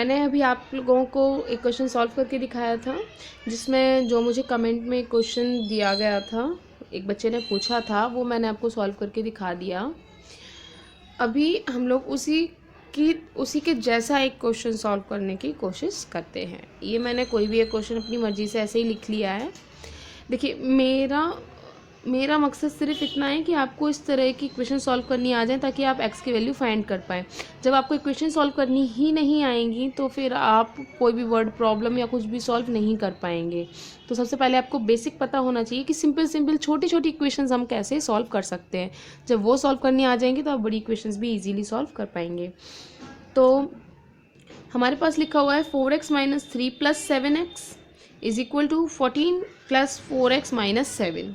मैंने अभी आप लोगों को एक क्वेश्चन सॉल्व करके दिखाया था, जिसमें जो मुझे कमेंट में क्वेश्चन दिया गया था, एक बच्चे ने पूछा था, वो मैंने आपको सॉल्व करके दिखा दिया। अभी हम लोग उसी के जैसा एक क्वेश्चन सॉल्व करने की कोशिश करते हैं। ये मैंने कोई भी एक क्वेश्चन अपनी मर्ज़ी से ऐसे ही लिख लिया है। देखिए, मेरा मकसद सिर्फ इतना है कि आपको इस तरह की इक्वेशन सॉल्व करनी आ जाए, ताकि आप एक्स की वैल्यू फाइंड कर पाएँ। जब आपको इक्वेशन सॉल्व करनी ही नहीं आएंगी तो फिर आप कोई भी वर्ड प्रॉब्लम या कुछ भी सॉल्व नहीं कर पाएंगे। तो सबसे पहले आपको बेसिक पता होना चाहिए कि सिंपल छोटी छोटी इक्वेशंस हम कैसे सॉल्व कर सकते हैं। जब वो सॉल्व करनी आ जाएंगी तो आप बड़ी इक्वेशंस भी ईजीली सॉल्व कर पाएंगे। तो हमारे पास लिखा हुआ है 4x - 3 + 7x = 14 + 4x - 7।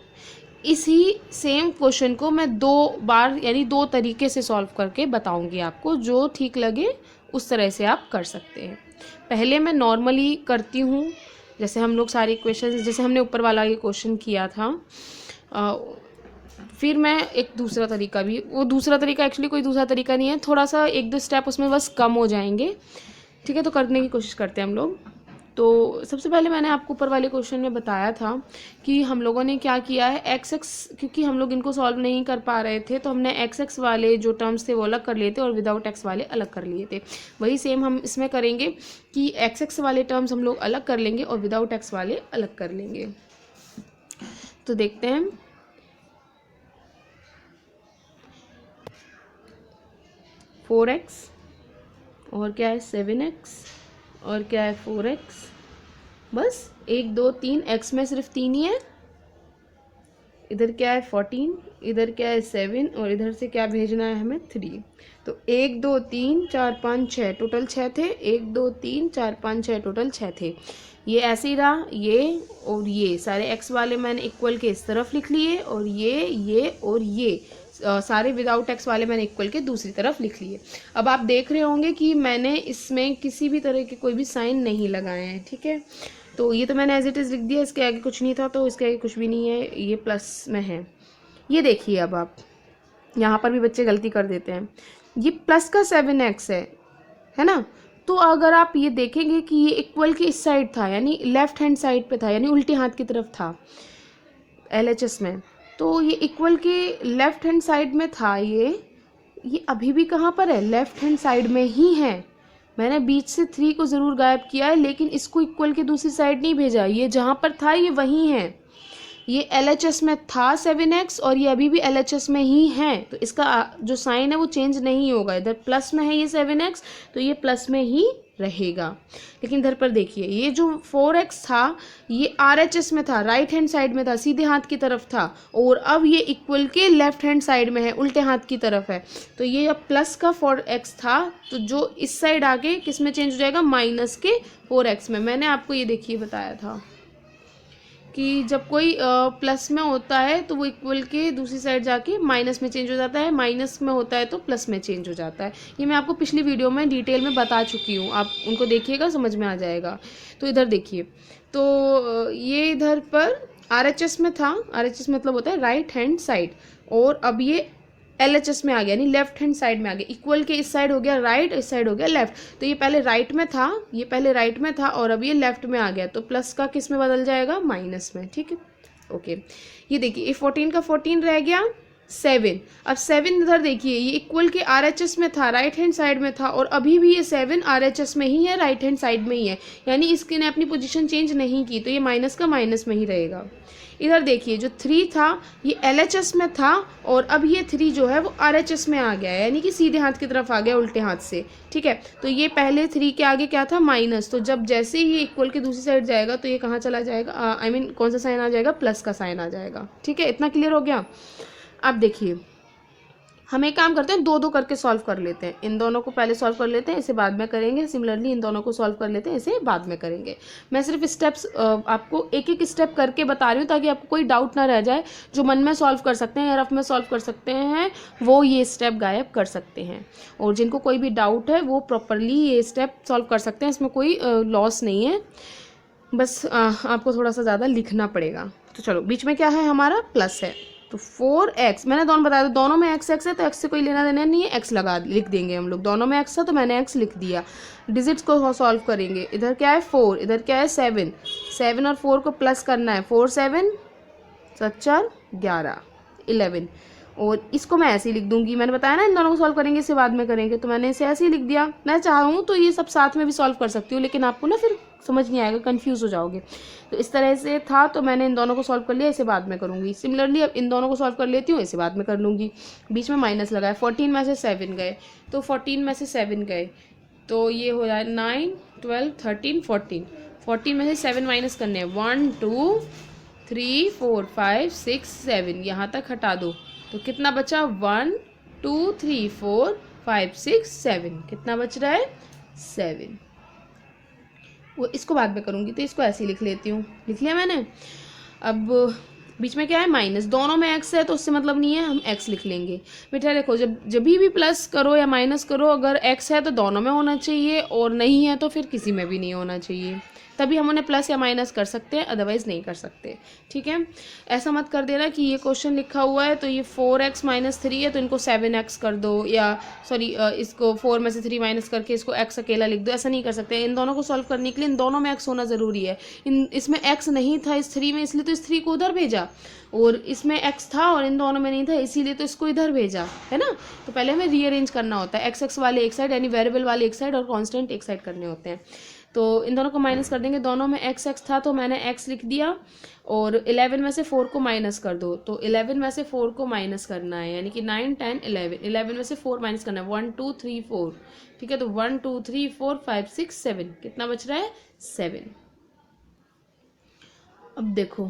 इसी सेम क्वेश्चन को मैं 2 बार यानी 2 तरीके से सॉल्व करके बताऊंगी आपको। जो ठीक लगे उस तरह से आप कर सकते हैं। पहले मैं नॉर्मली करती हूँ, जैसे हम लोग सारे क्वेश्चन, जैसे हमने ऊपर वाला ये क्वेश्चन किया था। फिर मैं एक दूसरा तरीका भी, वो दूसरा तरीका एक्चुअली कोई दूसरा तरीका नहीं है, थोड़ा सा 1-2 स्टेप उसमें बस कम हो जाएंगे। ठीक है, तो करने की कोशिश करते हैं हम लोग। तो सबसे पहले मैंने आपको ऊपर वाले क्वेश्चन में बताया था कि हम लोगों ने क्या किया है, एक्स, क्योंकि हम लोग इनको सॉल्व नहीं कर पा रहे थे तो हमने एक्स वाले जो टर्म्स थे वो अलग कर लिए थे और विदाउट एक्स वाले अलग कर लिए थे। वही सेम हम इसमें करेंगे कि एक्स वाले टर्म्स हम लोग अलग कर लेंगे और विदाउट एक्स वाले अलग कर लेंगे। तो देखते हैं। फोर एक्स और क्या है 7x और क्या है 4x, बस 1 2 3, x में सिर्फ 3 ही है। इधर क्या है 14, इधर क्या है 7 और इधर से क्या भेजना है हमें 3। तो 1 2 3 4 5 6 टोटल 6 थे। 1 2 3 4 5 6 टोटल 6 थे। ये ऐसे ही रहा, ये और ये सारे x वाले मैंने इक्वल के इस तरफ लिख लिए और ये और ये सारे विदाउट एक्स वाले मैंने इक्वल के दूसरी तरफ लिख लिए। अब आप देख रहे होंगे कि मैंने इसमें किसी भी तरह के कोई भी साइन नहीं लगाए हैं। ठीक है, तो ये तो मैंने एज इट इज़ लिख दिया, इसके आगे कुछ नहीं था तो इसके आगे कुछ भी नहीं है, ये प्लस में है। ये देखिए, अब आप यहाँ पर भी बच्चे गलती कर देते हैं। ये प्लस का 7x है ना। तो अगर आप ये देखेंगे कि ये इक्वल के इस साइड था, यानी लेफ्ट हैंड साइड पे था, यानी उल्टे हाथ की तरफ था LHS में, तो ये इक्वल के लेफ्ट हैंड साइड में था। ये अभी भी कहाँ पर है, लेफ्ट हैंड साइड में ही है। मैंने बीच से 3 को ज़रूर गायब किया है, लेकिन इसको इक्वल के दूसरी साइड नहीं भेजा। ये जहाँ पर था ये वहीं है। ये LHS में था 7x और ये अभी भी LHS में ही है, तो इसका जो साइन है वो चेंज नहीं होगा। इधर प्लस में है ये 7x, तो ये प्लस में ही रहेगा। लेकिन इधर पर देखिए, ये जो 4x था ये RHS में था, राइट हैंड साइड में था, सीधे हाथ की तरफ था, और अब ये इक्वल के लेफ्ट हैंड साइड में है, उल्टे हाथ की तरफ है। तो ये अब प्लस का 4x था, तो जो इस साइड आके किस में चेंज हो जाएगा, माइनस के 4x में। मैंने आपको ये देखिए बताया था कि जब कोई प्लस में होता है तो वो इक्वल के दूसरी साइड जाके माइनस में चेंज हो जाता है, माइनस में होता है तो प्लस में चेंज हो जाता है। ये मैं आपको पिछली वीडियो में डिटेल में बता चुकी हूँ, आप उनको देखिएगा, समझ में आ जाएगा। तो इधर देखिए, तो ये इधर पर RHS में था, RHS मतलब होता है राइट हैंड साइड, और अब ये LHS में आ गया, यानी लेफ्ट हैंड साइड में आ गया। इक्वल के इस साइड हो गया राइट, इस साइड हो गया लेफ्ट। तो ये पहले राइट में था, ये पहले राइट में था और अब ये लेफ्ट में आ गया, तो प्लस का किस में बदल जाएगा, माइनस में। ठीक है, ओके। ये देखिए, ये 14 का 14 रह गया 7। अब 7 इधर देखिए, ये इक्वल के RHS में था, राइट हैंड साइड में था, और अभी भी ये 7 RHS में ही है, राइट हैंड साइड में ही है, यानी इसके ने अपनी पोजीशन चेंज नहीं की, तो ये माइनस का माइनस में ही रहेगा। इधर देखिए, जो 3 था ये LHS में था और अब ये 3 जो है वो RHS में आ गया है, यानी कि सीधे हाथ की तरफ आ गया, उल्टे हाथ से। ठीक है, तो ये पहले 3 के आगे क्या था, माइनस, तो जब जैसे ही ये इक्वल के दूसरी साइड जाएगा तो ये कहाँ चला जाएगा, I mean कौन सा साइन आ जाएगा, प्लस का साइन आ जाएगा। ठीक है, इतना क्लियर हो गया। अब देखिए, हम एक काम करते हैं, 2-2 करके सॉल्व कर लेते हैं। इन दोनों को पहले सॉल्व कर लेते हैं, इसे बाद में करेंगे। सिमिलरली इन दोनों को सॉल्व कर लेते हैं, इसे बाद में करेंगे। मैं सिर्फ स्टेप्स आपको एक एक स्टेप करके बता रही हूँ, ताकि आपको कोई डाउट ना रह जाए। जो मन में सॉल्व कर सकते हैं या रफ में सॉल्व कर सकते हैं वो ये स्टेप गायब कर सकते हैं, और जिनको कोई भी डाउट है वो प्रॉपरली ये स्टेप सॉल्व कर सकते हैं। इसमें कोई लॉस नहीं है, बस आपको थोड़ा सा ज़्यादा लिखना पड़ेगा। तो चलो, बीच में क्या है हमारा, प्लस है। तो 4x मैंने दोनों बताया, तो दोनों में x x है तो x से कोई लेना देना नहीं है, x लिख देंगे हम लोग। दोनों में x था तो मैंने x लिख दिया। डिजिट्स को सॉल्व करेंगे, इधर क्या है 4, इधर क्या है 7, 7 और 4 को प्लस करना है, 4 7 7 11 11, और इसको मैं ऐसे ही लिख दूंगी। मैंने बताया ना इन दोनों को सॉल्व करेंगे, इसे बाद में करेंगे, तो मैंने इसे ऐसे ही लिख दिया। मैं चाहूँ तो ये सब साथ में भी सॉल्व कर सकती हूँ, लेकिन आपको ना फिर समझ नहीं आएगा, कंफ्यूज हो जाओगे। तो इस तरह से था, तो मैंने इन दोनों को सॉल्व कर लिया, इसे बाद में करूँगी। सिमिलरली अब इन दोनों को सॉल्व कर लेती हूँ, इसे बाद में कर लूँगी। बीच में माइनस लगाए, 14 में से 7 गए, तो 14 में से 7 गए तो ये हो जाए 9 12 13 14, 14 में से 7 माइनस करने हैं, 1 2 3 4 5 6 7, यहाँ तक हटा दो तो कितना बचा, 1 2 3 4 5 6 7, कितना बच रहा है 7। वो इसको बाद में करूँगी, तो इसको ऐसे ही लिख लेती हूँ, लिख लिया मैंने। अब बीच में क्या है माइनस, दोनों में x है तो उससे मतलब नहीं है, हम x लिख लेंगे। बेटा देखो, जब भी प्लस करो या माइनस करो, अगर x है तो दोनों में होना चाहिए, और नहीं है तो फिर किसी में भी नहीं होना चाहिए, तभी हम उन्हें प्लस या माइनस कर सकते हैं, अदरवाइज़ नहीं कर सकते। ठीक है, ऐसा मत कर देना कि ये क्वेश्चन लिखा हुआ है तो ये 4x - 3 है तो इनको 7x कर दो, या सॉरी इसको 4 में से 3 माइनस करके इसको x अकेला लिख दो, ऐसा नहीं कर सकते। इन दोनों को सॉल्व करने के लिए इन दोनों में x होना ज़रूरी है। इसमें x नहीं था इस 3 में, इसलिए तो इस 3 को उधर भेजा, और इसमें x था और इन दोनों में नहीं था, इसीलिए तो इसको इधर भेजा, है ना। तो पहले हमें रीअरेंज करना होता है, x वाले एक साइड, यानी वेरिएबल वाले एक साइड और कांस्टेंट एक साइड करने होते हैं। तो इन दोनों को माइनस कर देंगे, दोनों में x था तो मैंने x लिख दिया, और 11 में से 4 को माइनस कर दो, तो 11 में से 4 को माइनस करना है, यानी कि 9 10 11, 11 में से 4 माइनस करना है, 1 2 3 4, ठीक है। तो 1 2 3 4 5 6 7, कितना बच रहा है 7। अब देखो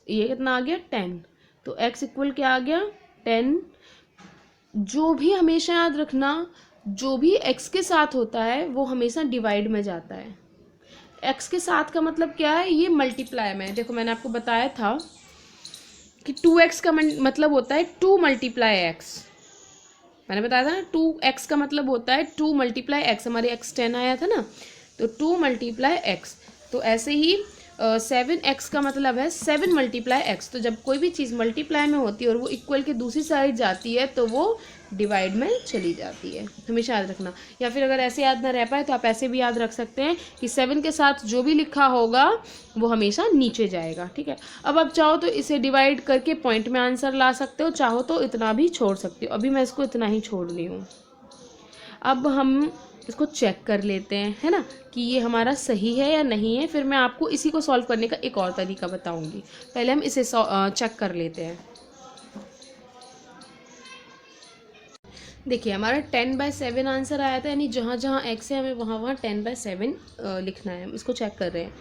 ये कितना आ गया 10, तो x इक्वल क्या आ गया 10। जो भी हमेशा याद रखना, जो भी x के साथ होता है वो हमेशा डिवाइड में जाता है। x के साथ का मतलब क्या है, ये मल्टीप्लाई में। देखो मैंने आपको बताया था कि 2x का मतलब होता है 2 × x, मैंने बताया था ना 2x का मतलब होता है 2 × x, हमारे x 10 आया था ना, तो 2 × x। तो ऐसे ही 7x का मतलब है 7 × x। तो जब कोई भी चीज़ मल्टीप्लाई में होती है और वो इक्वल के दूसरी साइड जाती है तो वो डिवाइड में चली जाती है, हमेशा याद रखना। या फिर अगर ऐसे याद ना रह पाए तो आप ऐसे भी याद रख सकते हैं कि 7 के साथ जो भी लिखा होगा वो हमेशा नीचे जाएगा, ठीक है। अब आप चाहो तो इसे डिवाइड करके पॉइंट में आंसर ला सकते हो, चाहो तो इतना भी छोड़ सकते हो। अभी मैं इसको इतना ही छोड़ रही हूँ। अब हम इसको चेक कर लेते हैं, है ना, कि ये हमारा सही है या नहीं है। फिर मैं आपको इसी को सॉल्व करने का एक और तरीका बताऊंगी। पहले हम इसे चेक कर लेते हैं। देखिए हमारा 10/7 आंसर आया था, यानी जहाँ जहाँ x है हमें वहाँ वहाँ 10/7 लिखना है। हम इसको चेक कर रहे हैं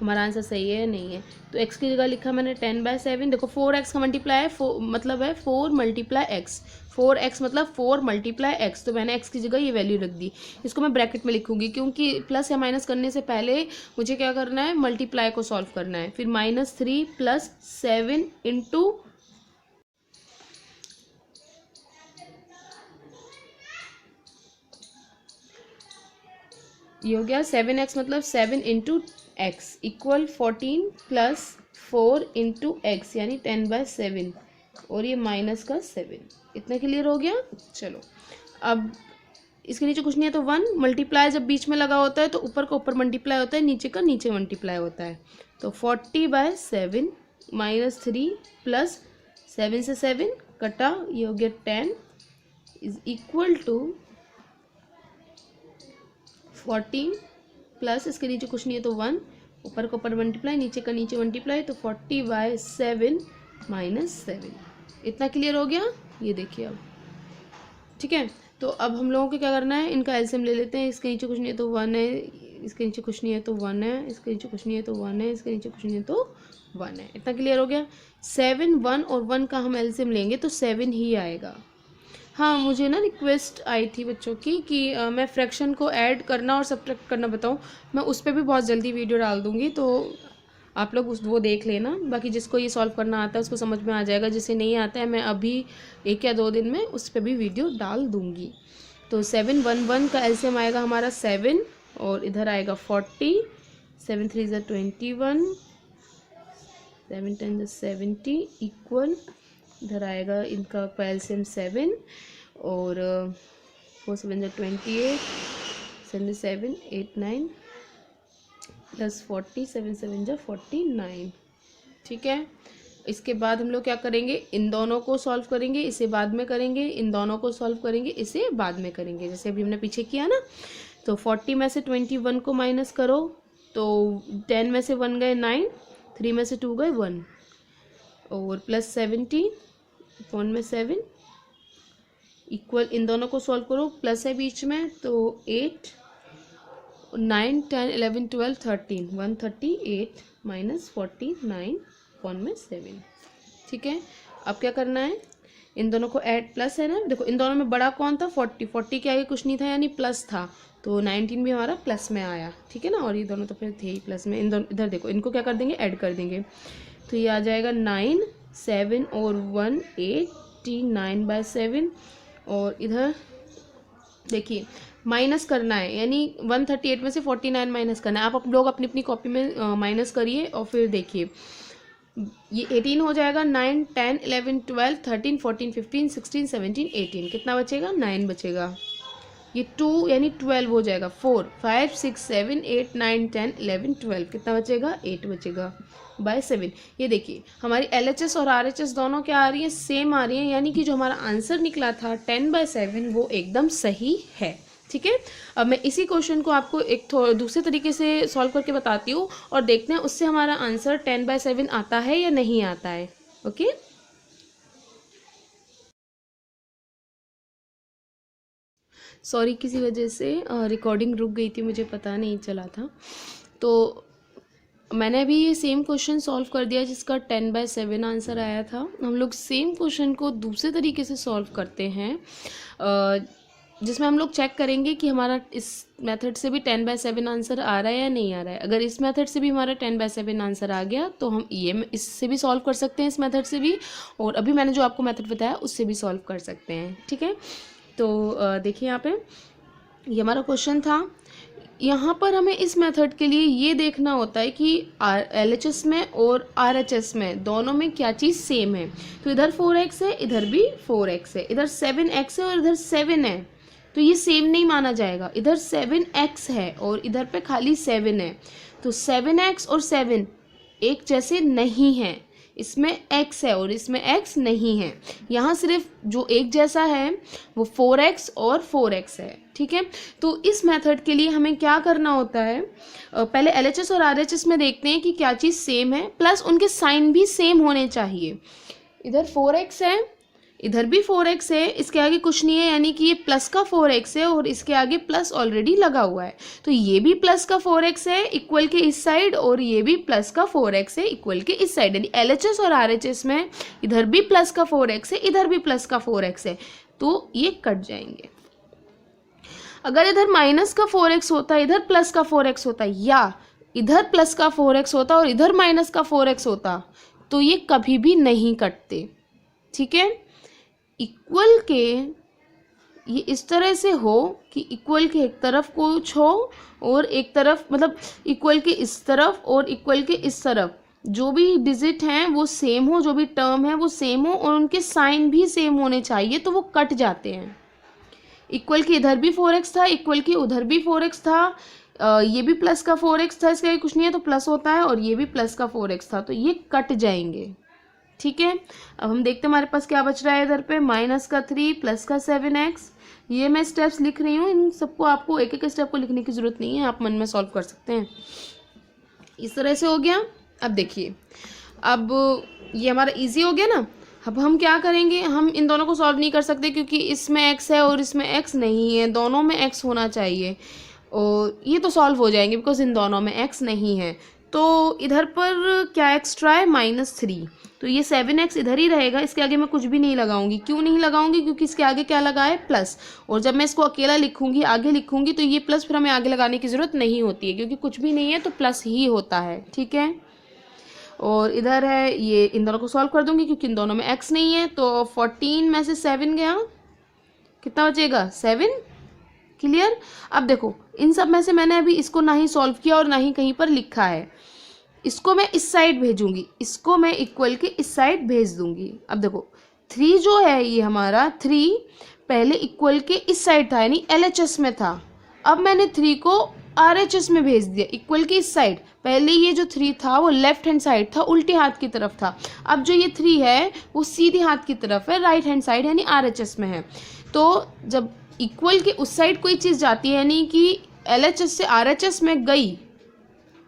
हमारा आंसर सही है या नहीं है। तो x की जगह लिखा मैंने 10/7। देखो 4x का मल्टीप्लाई है, मतलब है 4 × x, 4x मतलब 4 × x, तो मैंने x की जगह ये वैल्यू रख दी। इसको मैं ब्रैकेट में लिखूंगी, क्योंकि प्लस या माइनस करने से पहले मुझे क्या करना है, मल्टीप्लाई को सॉल्व करना है। फिर -3 + 7 × ये हो गया 7x मतलब 7 × x इक्वल 14 + 4 × x, यानी 10/7, और ये माइनस का 7। इतना क्लियर हो गया। चलो अब इसके नीचे कुछ नहीं है तो 1 मल्टीप्लाई जब बीच में लगा होता है तो ऊपर का ऊपर मल्टीप्लाई होता है, नीचे का नीचे मल्टीप्लाई होता है। तो 40/7 -3 + 7 से 7 कटा, ये हो गया 10 इज इक्वल टू 14 प्लस इसके नीचे कुछ नहीं है तो 1, ऊपर का ऊपर मल्टीप्लाई, नीचे का नीचे मल्टीप्लाई, तो 40/7 - 7। इतना क्लियर हो गया, ये देखिए अब, ठीक है। तो अब हम लोगों को क्या करना है, इनका एलसीएम ले लेते हैं। इसके नीचे कुछ नहीं है तो 1 है, इसके नीचे कुछ नहीं है तो 1 है, इसके नीचे कुछ नहीं है तो 1 है, इसके नीचे कुछ नहीं है तो 1 है। इतना क्लियर हो गया। 7 1 और 1 का हम एलसीएम लेंगे तो 7 ही आएगा। हाँ, मुझे ना रिक्वेस्ट आई थी बच्चों की कि मैं फ्रैक्शन को ऐड करना और सब्ट्रैक्ट करना बताऊँ। मैं उस पर भी बहुत जल्दी वीडियो डाल दूँगी, तो आप लोग वो देख लेना। बाकी जिसको ये सॉल्व करना आता है उसको समझ में आ जाएगा, जिसे नहीं आता है मैं अभी 1 या 2 दिन में उस पर भी वीडियो डाल दूँगी। तो 7 1 1 का एलसीएम आएगा हमारा 7, और इधर आएगा 40, 7 3 = 21, 7 10 = 70 इक्वल इधर आएगा इनका एलसीएम 7 और 4 7 28, 7 7 8 9 प्लस 40, 7 7 49। ठीक है, इसके बाद हम लोग क्या करेंगे, इन दोनों को सॉल्व करेंगे, इसे बाद में करेंगे, इन दोनों को सॉल्व करेंगे, इसे बाद में करेंगे, जैसे अभी हमने पीछे किया ना। तो 40 में से 21 को माइनस करो तो 10 में से 1 गए 9, 3 में से 2 गए 1 और प्लस 70 1 में 7 इक्वल, इन दोनों को सॉल्व करो, प्लस है बीच में तो 8 9 10 11 12 13 138 माइनस 49 1 में 7। ठीक है, अब क्या करना है, इन दोनों को ऐड, प्लस है ना, देखो इन दोनों में बड़ा कौन था 40, 40 के आगे कुछ नहीं था यानी प्लस था, तो 19 भी हमारा प्लस में आया। ठीक है ना, और ये दोनों तो फिर थे ही प्लस में, इन दोनों इधर देखो इनको क्या कर देंगे, ऐड कर देंगे, तो ये आ जाएगा 9 7 और 1 89/7 और इधर देखिए माइनस करना है, यानी 138 में से 49 माइनस करना है। आप लोग अपनी अपनी कॉपी में माइनस करिए और फिर देखिए ये 18 हो जाएगा, 9 10 11 12 13 14 15 16 17 18, कितना बचेगा 9 बचेगा, ये 2 यानी 12 हो जाएगा, 4 5 6 7 8 9 10 11 12, कितना बचेगा 8 बचेगा बाय 7। ये देखिए हमारी LHS और RHS दोनों क्या आ रही है, सेम आ रही है, यानी कि जो हमारा आंसर निकला था 10/7 वो एकदम सही है। ठीक है, अब मैं इसी क्वेश्चन को आपको एक दूसरे तरीके से सॉल्व करके बताती हूँ और देखते हैं उससे हमारा आंसर 10/7 आता है या नहीं आता है। ओके, सॉरी किसी वजह से रिकॉर्डिंग रुक गई थी, मुझे पता नहीं चला था। तो मैंने अभी ये सेम क्वेश्चन सॉल्व कर दिया जिसका 10/7 आंसर आया था। हम लोग सेम क्वेश्चन को दूसरे तरीके से सॉल्व करते हैं जिसमें हम लोग चेक करेंगे कि हमारा इस मेथड से भी 10/7 आंसर आ रहा है या नहीं आ रहा है। अगर इस मेथड से भी हमारा 10/7 आंसर आ गया तो हम ये इससे भी सॉल्व कर सकते हैं, इस मेथड से भी, और अभी मैंने जो आपको मेथड बताया उससे भी सॉल्व कर सकते हैं। ठीक है, तो देखिए यहाँ पे ये हमारा क्वेश्चन था। यहाँ पर हमें इस मेथड के लिए ये देखना होता है कि LHS में और RHS में दोनों में क्या चीज़ सेम है। तो इधर 4x है, इधर भी 4x है, इधर 7x है और इधर 7 है, तो ये सेम नहीं माना जाएगा। इधर 7x है और इधर पे खाली 7 है, तो 7x और 7 एक जैसे नहीं हैं। इसमें x है और इसमें x नहीं है। यहाँ सिर्फ जो एक जैसा है वो 4x और 4x है। ठीक है, तो इस मेथड के लिए हमें क्या करना होता है, पहले LHS और RHS में देखते हैं कि क्या चीज़ सेम है, प्लस उनके साइन भी सेम होने चाहिए। इधर 4x है, इधर भी 4x है, इसके आगे कुछ नहीं है, यानी कि ये प्लस का 4x है और इसके आगे प्लस ऑलरेडी लगा हुआ है, तो ये भी प्लस का 4x है इक्वल के इस साइड और ये भी प्लस का 4x है इक्वल के इस साइड। यानी LHS और RHS में इधर भी प्लस का 4x है, इधर भी प्लस का 4x है, तो ये कट जाएंगे। अगर इधर माइनस का 4x होता, इधर प्लस का 4x होता, या इधर प्लस का 4x होता और इधर माइनस का 4x होता, तो ये कभी भी नहीं कटते। ठीक है, इक्वल के ये इस तरह से हो कि इक्वल के एक तरफ कुछ हो और एक तरफ, मतलब इक्वल के इस तरफ और इक्वल के इस तरफ जो भी डिजिट हैं वो सेम हो, जो भी टर्म है वो सेम हो और उनके साइन भी सेम होने चाहिए, तो वो कट जाते हैं। इक्वल के इधर भी 4x था, इक्वल के उधर भी 4x था, ये भी प्लस का 4x था, इसका कुछ नहीं है तो प्लस होता है, और ये भी प्लस का 4x था, तो ये कट जाएंगे। ठीक है, अब हम देखते हैं हमारे पास क्या बच रहा है। इधर पे माइनस का 3 प्लस का 7x, ये मैं स्टेप्स लिख रही हूँ, इन सबको आपको एक एक स्टेप को लिखने की ज़रूरत नहीं है, आप मन में सॉल्व कर सकते हैं। इस तरह से हो गया। अब देखिए, अब ये हमारा इजी हो गया ना। अब हम क्या करेंगे, हम इन दोनों को सॉल्व नहीं कर सकते क्योंकि इसमें x है और इसमें x नहीं है, दोनों में x होना चाहिए, और ये तो सॉल्व हो जाएंगे बिकॉज इन दोनों में x नहीं है। तो इधर पर क्या एक्स्ट्रा है, -3, तो ये 7x इधर ही रहेगा, इसके आगे मैं कुछ भी नहीं लगाऊंगी। क्यों नहीं लगाऊंगी, क्योंकि इसके आगे क्या लगा है, प्लस, और जब मैं इसको अकेला लिखूंगी आगे लिखूंगी तो ये प्लस फिर हमें आगे लगाने की ज़रूरत नहीं होती है, क्योंकि कुछ भी नहीं है तो प्लस ही होता है। ठीक है, और इधर है ये, इन दोनों को सॉल्व कर दूंगी क्योंकि इन दोनों में x नहीं है, तो 14 में से 7 गया, कितना बचेगा 7। क्लियर। अब देखो इन सब में से मैंने अभी इसको ना ही सॉल्व किया और ना ही कहीं पर लिखा है, इसको मैं इस साइड भेजूंगी, इसको मैं इक्वल के इस साइड भेज दूंगी। अब देखो 3 जो है ये हमारा 3 पहले इक्वल के इस साइड था यानी LHS में था, अब मैंने 3 को RHS में भेज दिया इक्वल के इस साइड। पहले ये जो 3 था वो लेफ्ट हैंड साइड था, उल्टे हाथ की तरफ था, अब जो ये 3 है वो सीधे हाथ की तरफ है, राइट हैंड साइड यानी RHS में है। तो जब इक्वल के उस साइड कोई चीज़ जाती है यानी कि LHS से RHS में गई,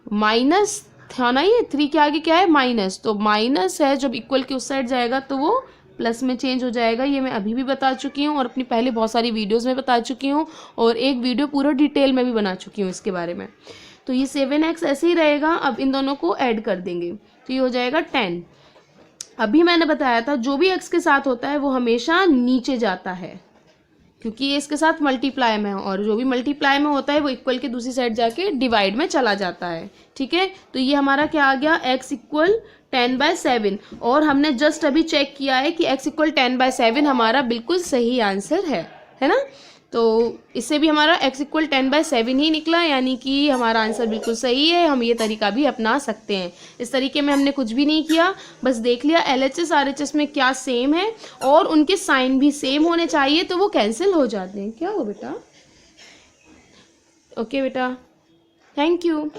माइनस था ना, ये 3 के आगे क्या है माइनस, तो माइनस है जब इक्वल के उस साइड जाएगा तो वो प्लस में चेंज हो जाएगा। ये मैं अभी भी बता चुकी हूँ और अपनी पहले बहुत सारी वीडियोस में बता चुकी हूँ और एक वीडियो पूरा डिटेल में भी बना चुकी हूँ इसके बारे में। तो ये 7x ऐसे ही रहेगा। अब इन दोनों को ऐड कर देंगे तो ये हो जाएगा 10। अभी मैंने बताया था जो भी x के साथ होता है वो हमेशा नीचे जाता है क्योंकि ये इसके साथ मल्टीप्लाई में है, और जो भी मल्टीप्लाई में होता है वो इक्वल के दूसरी साइड जाके डिवाइड में चला जाता है। ठीक है, तो ये हमारा क्या आ गया, x इक्वल 10/7। और हमने जस्ट अभी चेक किया है कि x इक्वल 10/7 हमारा बिल्कुल सही आंसर है ना। तो इससे भी हमारा x इक्वल 10/7 ही निकला, यानी कि हमारा आंसर बिल्कुल सही है। हम ये तरीका भी अपना सकते हैं। इस तरीके में हमने कुछ भी नहीं किया, बस देख लिया LHS RHS में क्या सेम है और उनके साइन भी सेम होने चाहिए तो वो कैंसिल हो जाते हैं। क्या हो बेटा? ओके बेटा, थैंक यू।